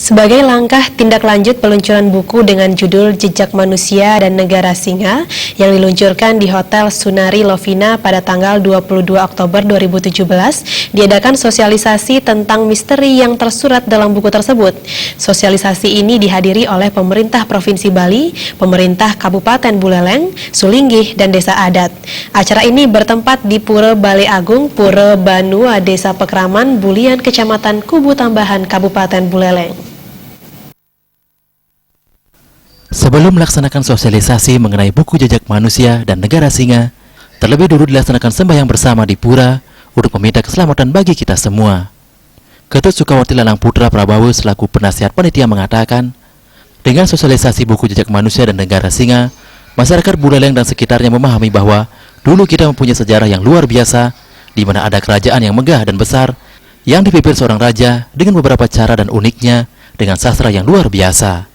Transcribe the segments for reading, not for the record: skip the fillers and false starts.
Sebagai langkah tindak lanjut peluncuran buku dengan judul Jejak Manusia dan Negara Singa yang diluncurkan di Hotel Sunari Lovina pada tanggal 22 Oktober 2017, diadakan sosialisasi tentang misteri yang tersurat dalam buku tersebut. Sosialisasi ini dihadiri oleh pemerintah Provinsi Bali, pemerintah Kabupaten Buleleng, Sulinggih, dan Desa Adat. Acara ini bertempat di Pura Balai Agung, Pura Banua, Desa Pekraman, Bulian, Kecamatan Kubu Tambahan, Kabupaten Buleleng. Sebelum melaksanakan sosialisasi mengenai buku Jejak Manusia dan Negara Singa, terlebih dulu dilaksanakan sembahyang bersama di pura untuk meminta keselamatan bagi kita semua. Ketut Sukawati Lalang Putra Prabowo selaku penasihat panitia mengatakan, dengan sosialisasi buku Jejak Manusia dan Negara Singa, masyarakat Buleleng dan sekitarnya memahami bahwa dulu kita mempunyai sejarah yang luar biasa, di mana ada kerajaan yang megah dan besar, yang dipimpin seorang raja dengan beberapa cara dan uniknya dengan sastra yang luar biasa.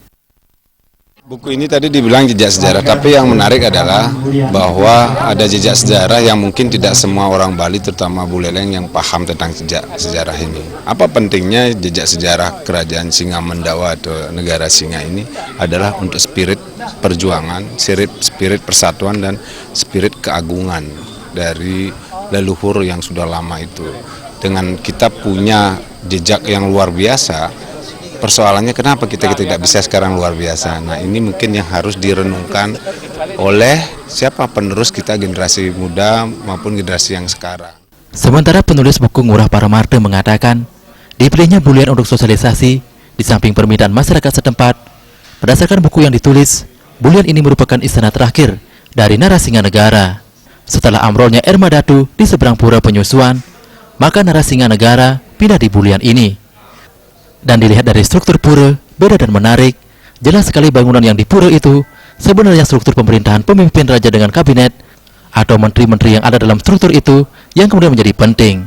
Buku ini tadi dibilang jejak sejarah, tapi yang menarik adalah bahwa ada jejak sejarah yang mungkin tidak semua orang Bali, terutama Buleleng, yang paham tentang jejak sejarah ini. Apa pentingnya jejak sejarah kerajaan Singa Mendawa atau Negara Singa ini adalah untuk spirit perjuangan, spirit persatuan dan spirit keagungan dari leluhur yang sudah lama itu. Dengan kita punya jejak yang luar biasa, persoalannya kenapa kita tidak bisa sekarang luar biasa. Nah, ini mungkin yang harus direnungkan oleh siapa penerus kita, generasi muda maupun generasi yang sekarang. Sementara penulis buku Ngurah Paramarde mengatakan, dipilihnya Bulian untuk sosialisasi di samping permintaan masyarakat setempat. Berdasarkan buku yang ditulis, Bulian ini merupakan istana terakhir dari Narasinganegara. Setelah amrolnya Ermadatu di seberang pura penyusuan, maka Narasinganegara pindah di Bulian ini. Dan dilihat dari struktur pura, beda dan menarik, jelas sekali bangunan yang di pura itu sebenarnya struktur pemerintahan pemimpin raja dengan kabinet atau menteri-menteri yang ada dalam struktur itu yang kemudian menjadi penting.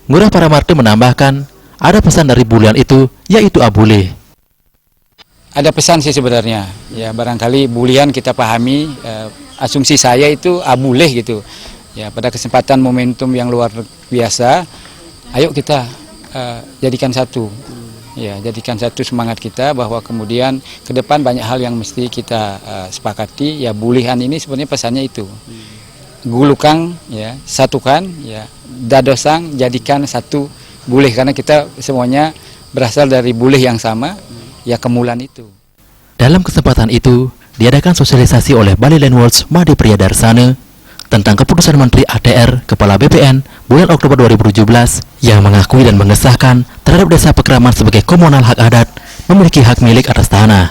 Ngurah Paramarde menambahkan, ada pesan dari Bulian itu, yaitu Abuleh. Ada pesan sih sebenarnya, ya barangkali Bulian kita pahami, asumsi saya itu Abuleh gitu. Ya, pada kesempatan momentum yang luar biasa, ayo kita jadikan satu. Ya, jadikan satu semangat kita bahwa kemudian ke depan banyak hal yang mesti kita sepakati. Ya, Bulihan ini sebenarnya pesannya itu. Gulukang, ya, satukan, ya, dadosang, jadikan satu Buleh, karena kita semuanya berasal dari Buleh yang sama, ya kemulan itu. Dalam kesempatan itu, diadakan sosialisasi oleh Bali Landworks Made Priyadarsana tentang keputusan Menteri ATR Kepala BPN bulan Oktober 2017 yang mengakui dan mengesahkan terhadap Desa Pekraman sebagai komunal hak adat memiliki hak milik atas tanah.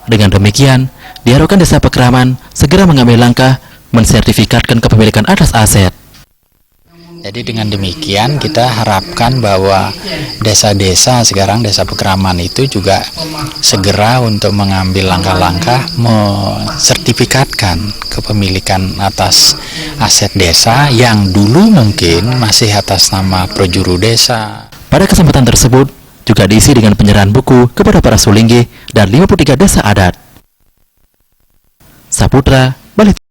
Dengan demikian, diharapkan Desa Pekraman segera mengambil langkah mensertifikatkan kepemilikan atas aset. Jadi dengan demikian kita harapkan bahwa desa-desa sekarang, Desa Pekraman itu juga segera untuk mengambil langkah-langkah mensertifikatkan kepemilikan atas aset desa yang dulu mungkin masih atas nama Projuru Desa. Pada kesempatan tersebut juga diisi dengan penyerahan buku kepada para Sulinggih dan 53 desa adat. Saputra, Bali.